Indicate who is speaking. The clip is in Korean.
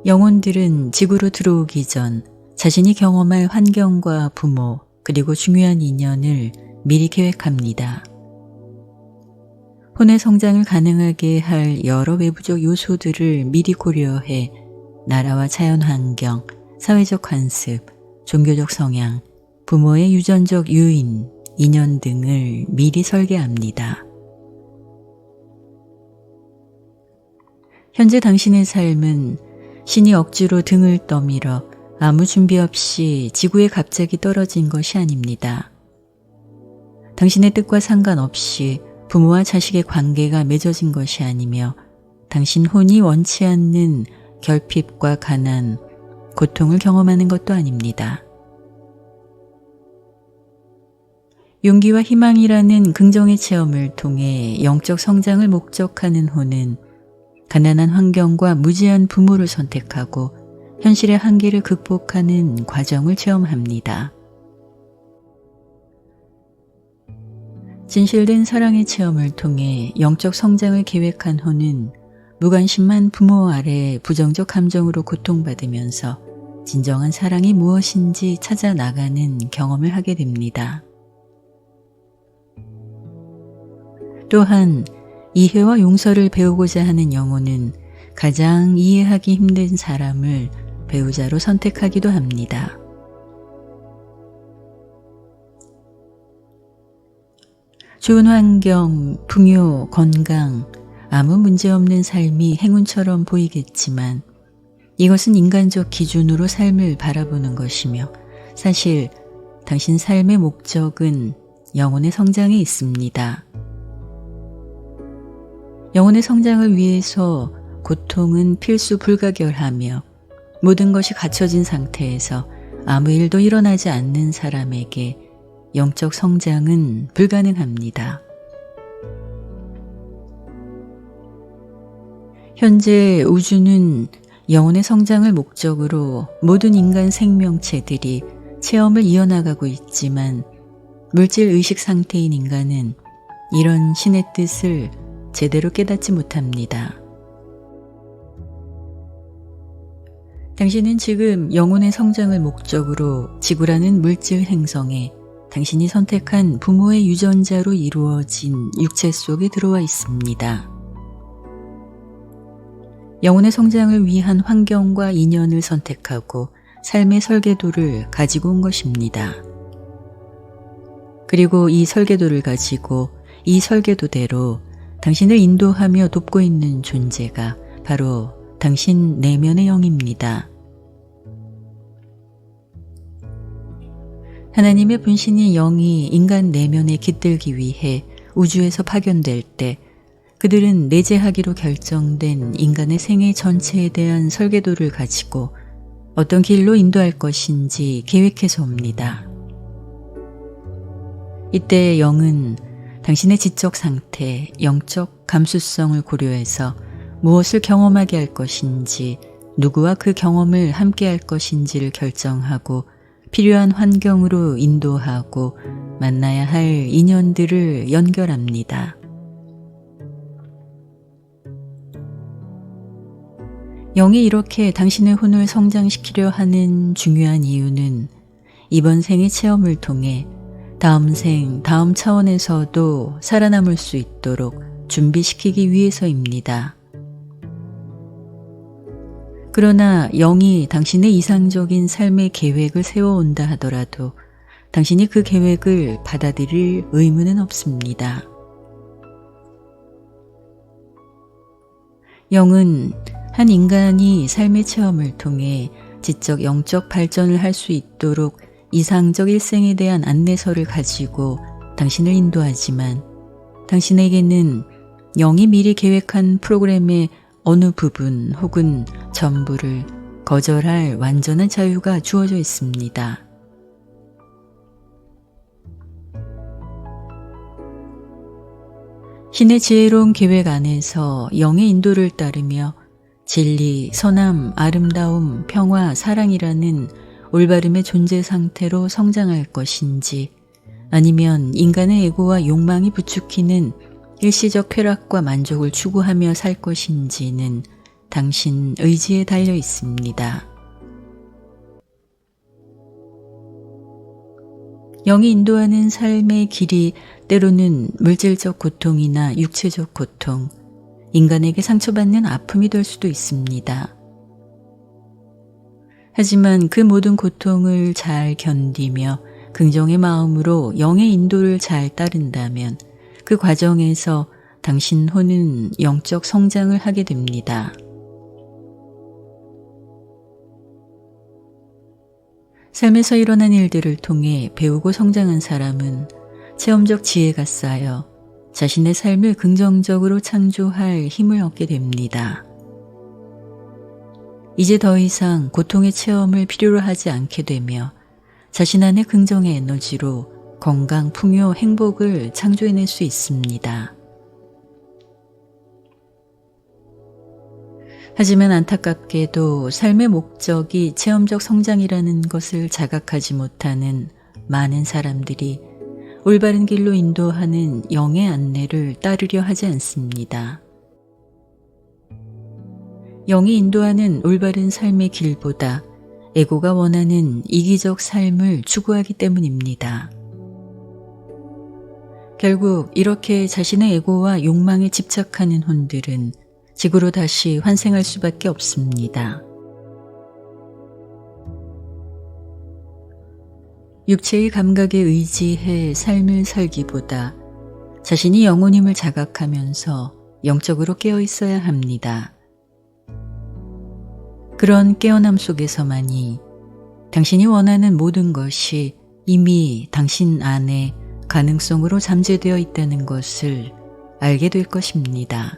Speaker 1: 영혼들은 지구로 들어오기 전 자신이 경험할 환경과 부모 그리고 중요한 인연을 미리 계획합니다. 혼의 성장을 가능하게 할 여러 외부적 요소들을 미리 고려해 나라와 자연 환경, 사회적 관습, 종교적 성향, 부모의 유전적 유인, 인연 등을 미리 설계합니다. 현재 당신의 삶은 신이 억지로 등을 떠밀어 아무 준비 없이 지구에 갑자기 떨어진 것이 아닙니다. 당신의 뜻과 상관없이 부모와 자식의 관계가 맺어진 것이 아니며 당신 혼이 원치 않는 결핍과 가난, 고통을 경험하는 것도 아닙니다. 용기와 희망이라는 긍정의 체험을 통해 영적 성장을 목적하는 혼은 가난한 환경과 무지한 부모를 선택하고 현실의 한계를 극복하는 과정을 체험합니다. 진실된 사랑의 체험을 통해 영적 성장을 계획한 혼은 무관심한 부모 아래 부정적 감정으로 고통받으면서 진정한 사랑이 무엇인지 찾아 나가는 경험을 하게 됩니다. 또한 이해와 용서를 배우고자 하는 영혼은 가장 이해하기 힘든 사람을 배우자로 선택하기도 합니다. 좋은 환경, 풍요, 건강, 아무 문제 없는 삶이 행운처럼 보이겠지만 이것은 인간적 기준으로 삶을 바라보는 것이며 사실 당신 삶의 목적은 영혼의 성장에 있습니다. 영혼의 성장을 위해서 고통은 필수 불가결하며 모든 것이 갖춰진 상태에서 아무 일도 일어나지 않는 사람에게 영적 성장은 불가능합니다. 현재 우주는 영혼의 성장을 목적으로 모든 인간 생명체들이 체험을 이어나가고 있지만 물질 의식 상태인 인간은 이런 신의 뜻을 제대로 깨닫지 못합니다. 당신은 지금 영혼의 성장을 목적으로 지구라는 물질 행성에 당신이 선택한 부모의 유전자로 이루어진 육체 속에 들어와 있습니다. 영혼의 성장을 위한 환경과 인연을 선택하고 삶의 설계도를 가지고 온 것입니다. 그리고 이 설계도를 가지고 이 설계도대로 당신을 인도하며 돕고 있는 존재가 바로 당신 내면의 영입니다. 하나님의 분신인 영이 인간 내면에 깃들기 위해 우주에서 파견될 때 그들은 내재하기로 결정된 인간의 생애 전체에 대한 설계도를 가지고 어떤 길로 인도할 것인지 계획해서 옵니다. 이때 영은 당신의 지적 상태, 영적 감수성을 고려해서 무엇을 경험하게 할 것인지, 누구와 그 경험을 함께 할 것인지를 결정하고 필요한 환경으로 인도하고 만나야 할 인연들을 연결합니다. 영이 이렇게 당신의 혼을 성장시키려 하는 중요한 이유는 이번 생의 체험을 통해 다음 생, 다음 차원에서도 살아남을 수 있도록 준비시키기 위해서입니다. 그러나 영이 당신의 이상적인 삶의 계획을 세워온다 하더라도 당신이 그 계획을 받아들일 의무는 없습니다. 영은 한 인간이 삶의 체험을 통해 지적 영적 발전을 할 수 있도록 이상적 일생에 대한 안내서를 가지고 당신을 인도하지만 당신에게는 영이 미리 계획한 프로그램의 어느 부분 혹은 전부를 거절할 완전한 자유가 주어져 있습니다. 신의 지혜로운 계획 안에서 영의 인도를 따르며 진리, 선함, 아름다움, 평화, 사랑이라는 올바름의 존재 상태로 성장할 것인지 아니면 인간의 에고와 욕망이 부추기는 일시적 쾌락과 만족을 추구하며 살 것인지는 당신 의지에 달려 있습니다. 영이 인도하는 삶의 길이 때로는 물질적 고통이나 육체적 고통, 인간에게 상처받는 아픔이 될 수도 있습니다. 하지만 그 모든 고통을 잘 견디며 긍정의 마음으로 영의 인도를 잘 따른다면 그 과정에서 당신 혼은 영적 성장을 하게 됩니다. 삶에서 일어난 일들을 통해 배우고 성장한 사람은 체험적 지혜가 쌓여 자신의 삶을 긍정적으로 창조할 힘을 얻게 됩니다. 이제 더 이상 고통의 체험을 필요로 하지 않게 되며 자신 안의 긍정의 에너지로 건강, 풍요, 행복을 창조해낼 수 있습니다. 하지만 안타깝게도 삶의 목적이 체험적 성장이라는 것을 자각하지 못하는 많은 사람들이 올바른 길로 인도하는 영의 안내를 따르려 하지 않습니다. 영이 인도하는 올바른 삶의 길보다 에고가 원하는 이기적 삶을 추구하기 때문입니다. 결국 이렇게 자신의 에고와 욕망에 집착하는 혼들은 지구로 다시 환생할 수밖에 없습니다. 육체의 감각에 의지해 삶을 살기보다 자신이 영혼임을 자각하면서 영적으로 깨어 있어야 합니다. 그런 깨어남 속에서만이 당신이 원하는 모든 것이 이미 당신 안에 가능성으로 잠재되어 있다는 것을 알게 될 것입니다.